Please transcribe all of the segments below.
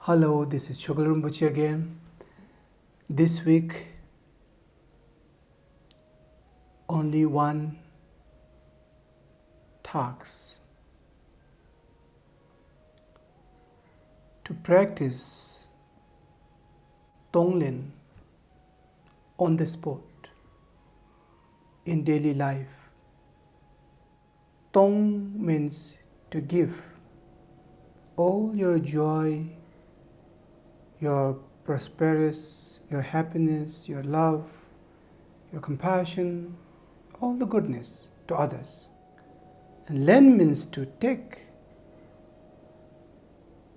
Hello, this is Chogyal Rinpoche again. This week, only one task: to practice Tonglen on the spot in daily life. Tong means to give all your joy, your prosperous, your happiness, your love, your compassion, all the goodness to others. And Len means to take,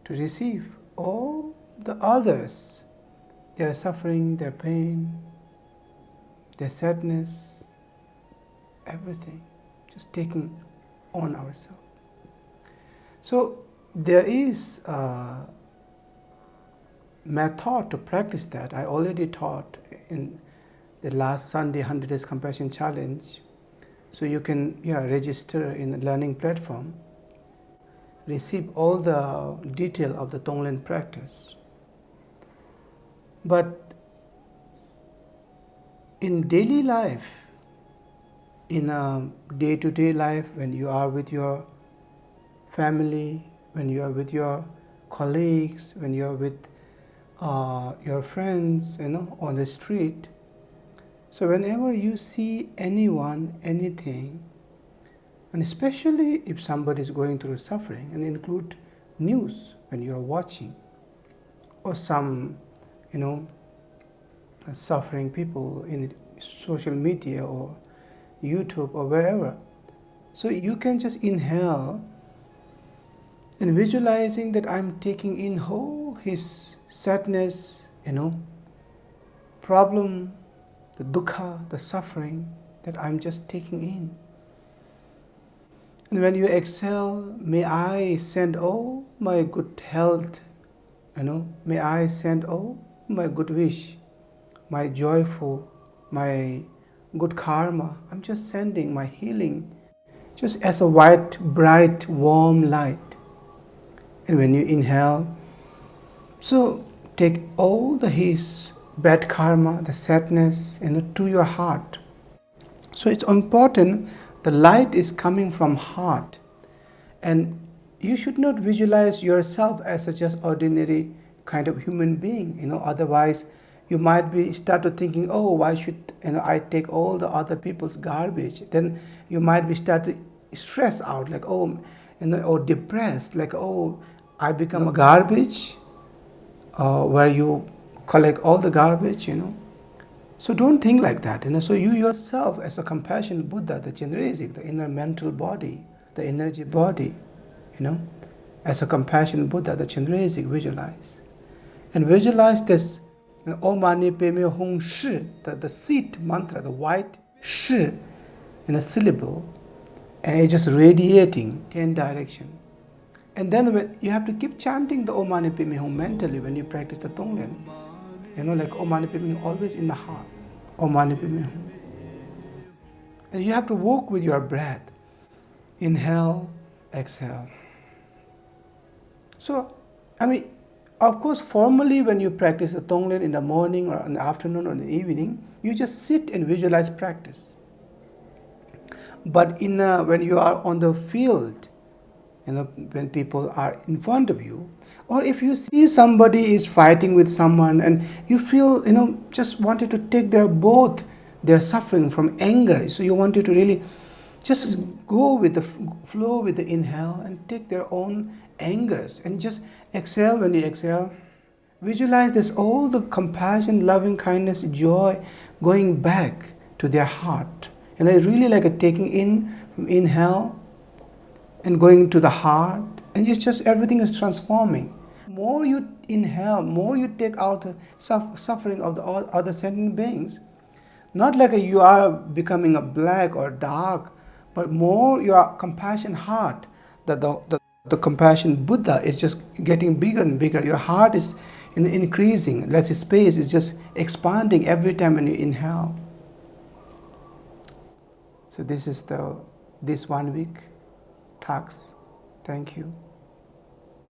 to receive all the others, their suffering, their pain, their sadness, everything, just taking on ourselves. So there is a method to practice that. I already taught in the last Sunday 100 Days Compassion Challenge. So you can register in the learning platform, receive all the detail of the Tonglen practice. But in daily life, in a day-to-day life, when you are with your family, when you are with your colleagues, when you are with your friends, on the street. So whenever you see anyone, anything, and especially if somebody is going through suffering, and include news when you are watching, or some, suffering people in social media or YouTube or wherever. So you can just inhale and visualizing that I'm taking in whole his sadness, problem, the dukkha, the suffering that I'm just taking in. And when you exhale, may I send all my good health, may I send all my good wish, my joyful, my good karma. I'm just sending my healing just as a white, bright, warm light. And when you inhale, so take all his bad karma, the sadness, to your heart. So it's important, the light is coming from heart. And you should not visualize yourself as a just ordinary kind of human being, otherwise you might start to thinking, oh, why should I take all the other people's garbage? Then you might be start to stress out, like, oh, or depressed, like, oh, I become a garbage, where you collect all the garbage, So don't think like that, So you yourself, as a compassionate Buddha, the Chenrezig, the inner mental body, the energy body, as a compassionate Buddha, the Chenrezig, visualize. And visualize this Om Mani Padme Hum Shi, the seed mantra, the white Shi in a syllable, and it's just radiating 10 direction. And then you have to keep chanting the Om Mani Padme Hum mentally when you practice the Tonglen. Like Om Mani Padme Hum always in the heart. Om Mani Padme Hum. And you have to walk with your breath. Inhale, exhale. So, of course, formally when you practice the Tonglen in the morning or in the afternoon or in the evening, you just sit and visualize practice. But when you are on the field, when people are in front of you, or if you see somebody is fighting with someone and you feel, just wanted to take their suffering from anger. So you wanted to really just go with the flow with the inhale and take their own angers and just exhale. When you exhale, visualize this, all the compassion, loving kindness, joy going back to their heart. And I really like taking in from inhale and going to the heart, and it's just everything is transforming. More you inhale, more you take out the suffering of the other sentient beings. Not like you are becoming a black or dark, but more your compassion heart, that the compassion Buddha is just getting bigger and bigger. Your heart is increasing, less space is just expanding every time when you inhale. So this is this 1 week talks. Thank you.